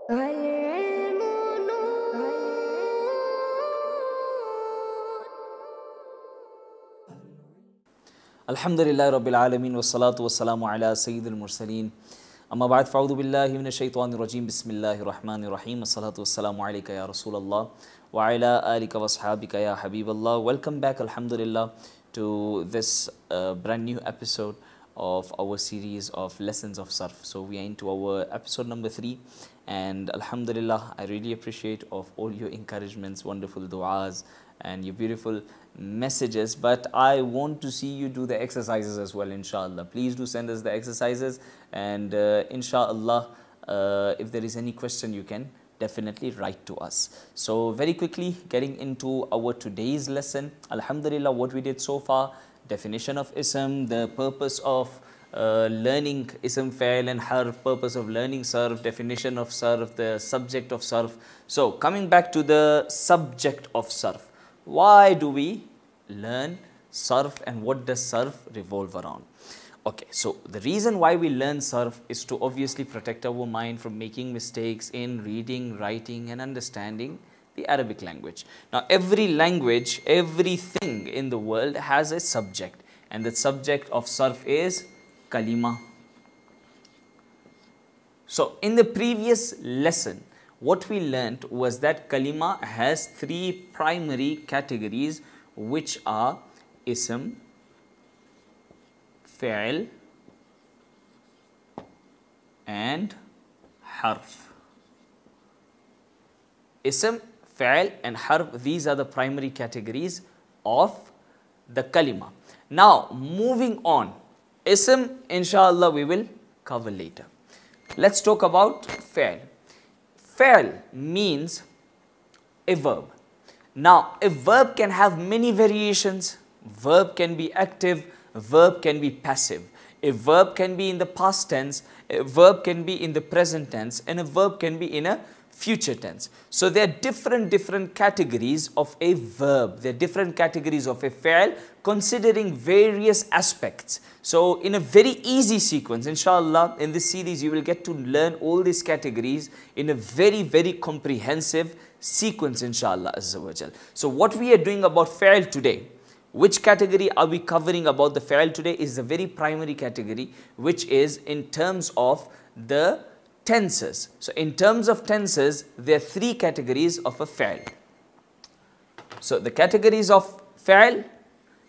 Alhamdulillah Rabbil Alameen wassalatu wassalamu ala Sayyidil Mursaleen. Amma ba'd, fa'udhu billahi minash shaitanir rajim. Bismillahir Rahmanir Rahim. Assalatu wassalamu alayka ya Rasulallah wa ala alika wa ashabika ya Habiballah. Welcome back, Alhamdulillah, to this brand new episode of our series of lessons of Sarf. So we are into our episode number 3, and Alhamdulillah, I really appreciate of all your encouragements, wonderful du'as and your beautiful messages, but I want to see you do the exercises as well, inshallah. Please do send us the exercises, and inshallah, if there is any question, you can definitely write to us. So very quickly, getting into our today's lesson, Alhamdulillah, what we did so far: definition of ism, the purpose of learning ism, Fe'l and Harf, purpose of learning Sarf, definition of Sarf, the subject of Sarf. So coming back to the subject of Sarf, why do we learn Sarf and what does Sarf revolve around? Okay, so the reason why we learn Sarf is to obviously protect our mind from making mistakes in reading, writing and understanding the Arabic language. Now every language, everything in the world has a subject, and the subject of Sarf is kalima. So in the previous lesson, what we learnt was that kalima has 3 primary categories, which are ism, Fe'l and Harf. Ism, Fe'l and Harf, these are the primary categories of the kalima. Now moving on, ism inshallah we will cover later. Let's talk about Fe'l. Fe'l means a verb. Now a verb can have many variations. Verb can be active, verb can be passive. A verb can be in the past tense, a verb can be in the present tense, and a verb can be in a future tense. So there are different categories of a verb. There are different categories of a Fe'l, considering various aspects. So in a very easy sequence, inshallah, in this series you will get to learn all these categories in a very comprehensive sequence, inshallah azza wa jal. So what we are doing about Fe'l today, which category are we covering about the Fe'l today, is the very primary category, which is in terms of the tenses. So in terms of tenses, there are 3 categories of a Fe'l. So the categories of Fe'l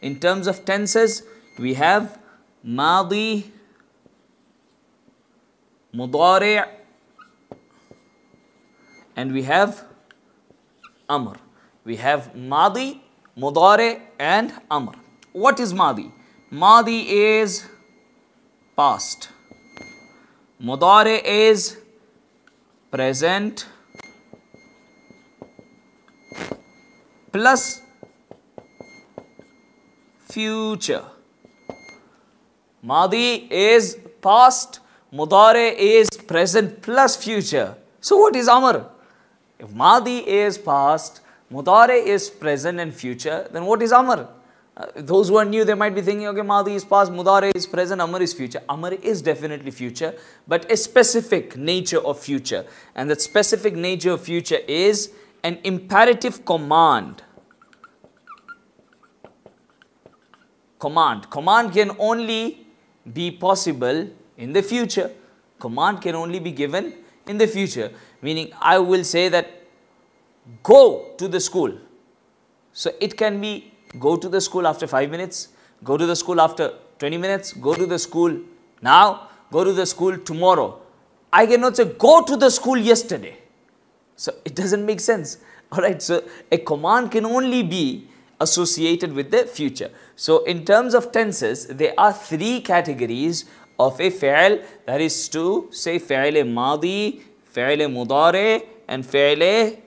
in terms of tenses, we have Madi, Mudari', and we have Amr. We have Madi, Mudari' and Amr. What is Madi? Madi is past. Mudari' is present plus future. Madi is past, Mudari' is present plus future. So what is Amr? If Madi is past, Mudari' is present and future, then what is Amr? Those who are new, they might be thinking, okay, Madi is past, Mudari' is present, Amr is future. Amr is definitely future, but a specific nature of future. And that specific nature of future is an imperative command. Command can only be possible in the future. Command can only be given in the future. Meaning, I will say that go to the school. So it can be go to the school after 5 minutes, go to the school after 20 minutes, go to the school now, go to the school tomorrow. I cannot say go to the school yesterday. So it doesn't make sense. Alright, so a command can only be associated with the future. So in terms of tenses, there are 3 categories of a Fe'l, that is to say Fe'l Madi, Fe'l Mudari' and Fe'l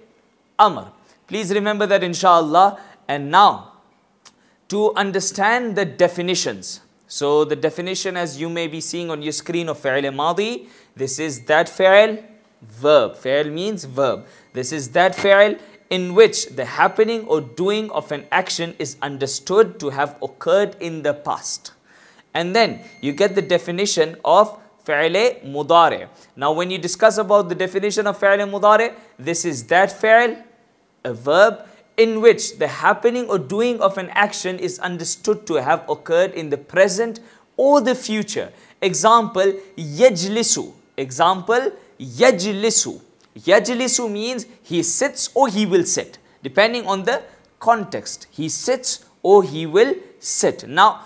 Amr. Please remember that, inshallah. And now, to understand the definitions. So the definition, as you may be seeing on your screen, of Fe'l Madi, this is that Fe'l, verb. Fe'l means verb. This is that Fe'l in which the happening or doing of an action is understood to have occurred in the past. And then you get the definition of Fe'l Mudari. Now when you discuss about the definition of Fe'l Mudari, this is that Fe'l, a verb, in which the happening or doing of an action is understood to have occurred in the present or the future. Example, yajlisu. Example, yajlisu. Yajlisu means he sits or he will sit, depending on the context. He sits or he will sit. Now,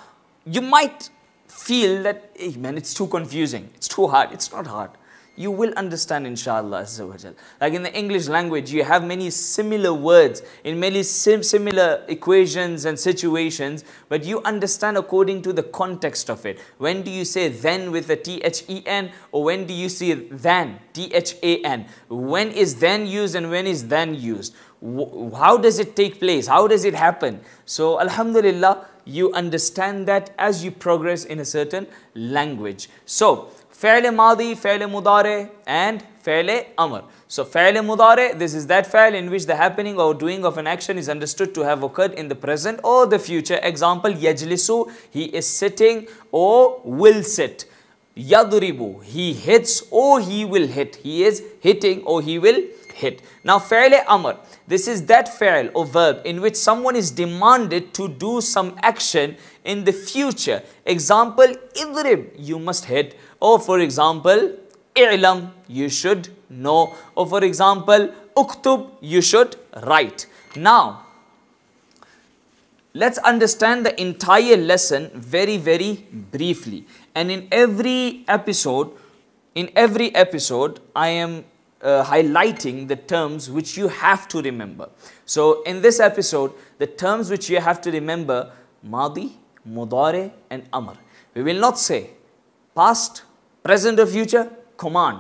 you might feel that, hey man, it's too confusing, it's too hard. It's not hard. You will understand, inshallah azza wa jal. Like in the English language, you have many similar words in many similar equations and situations, but you understand according to the context of it. When do you say then with a T-H-E-N, or when do you say than, T-H-A-N? When is then used and when is than used? How does it take place? How does it happen? So alhamdulillah, you understand that as you progress in a certain language. So Fe'l Madi, Fe'l Mudari and Fe'l Amr. So Fe'l Mudari, this is that Fe'l in which the happening or doing of an action is understood to have occurred in the present or the future. Example, yajlisu, he is sitting or will sit. Yadribu, he hits or he will hit. He is hitting or he will hit. Now Fe'l Amr, this is that Fe'l or verb in which someone is demanded to do some action in the future. Example, idrib, you must hit. Or for example, i'lam, you should know. Or for example, uktub, you should write. Now, let's understand the entire lesson very, very briefly. And in every episode, I am highlighting the terms which you have to remember. So in this episode, the terms which you have to remember, Madi, Mudari and Amr. We will not say past, present or future, command.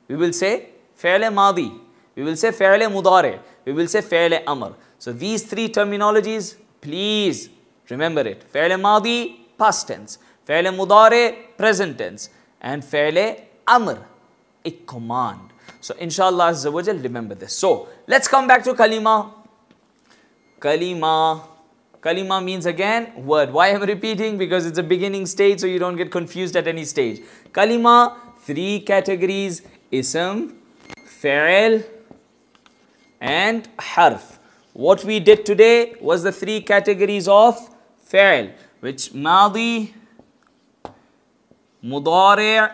We will say Fe'l Madi, we will say Fe'l Mudari, we will say Fe'l Amr. So these three terminologies, please remember it. Fe'l Madi, past tense. Fe'l Mudari, present tense. And Fe'l Amr, a command. So inshallah azza wa jal, remember this. So let's come back to kalima. Kalima. Kalima means again word. Why am I repeating? Because it's a beginning stage, so you don't get confused at any stage. Kalima, three categories: ism, fe'l and harf. What we did today was the three categories of fe'l, which madi, mudari'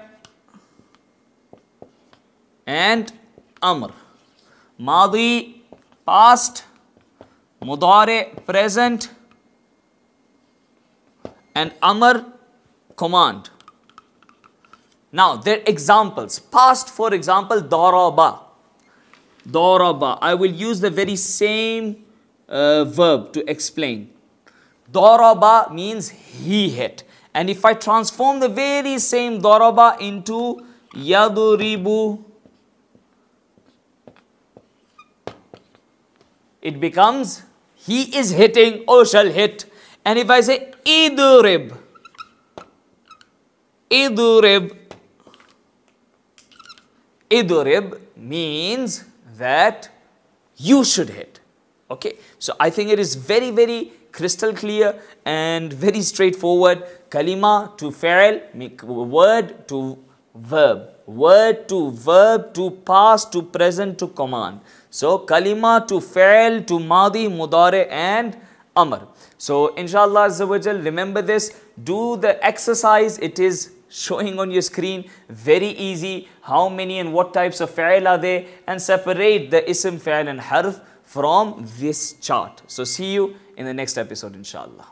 and amr. Madi, past, mudari', present, and amr, command. Now, their examples. Past, for example, daraba. Daraba. I will use the very same verb to explain. Daraba means he hit. And if I transform the very same daraba into yaduribu, it becomes he is hitting or shall hit. And if I say idurib, idurib, idurib means that you should hit. Okay, so I think it is very, very crystal clear and very straightforward. Kalima to fe'l, word to verb, word to verb to past to present to command. So kalima to fe'l to madi, mudari and amr. So inshallah azza wa jal, remember this, do the exercise. It is showing on your screen, very easy. How many and what types of fe'l are there, and separate the ism, fe'l and harf from this chart. So see you in the next episode inshallah.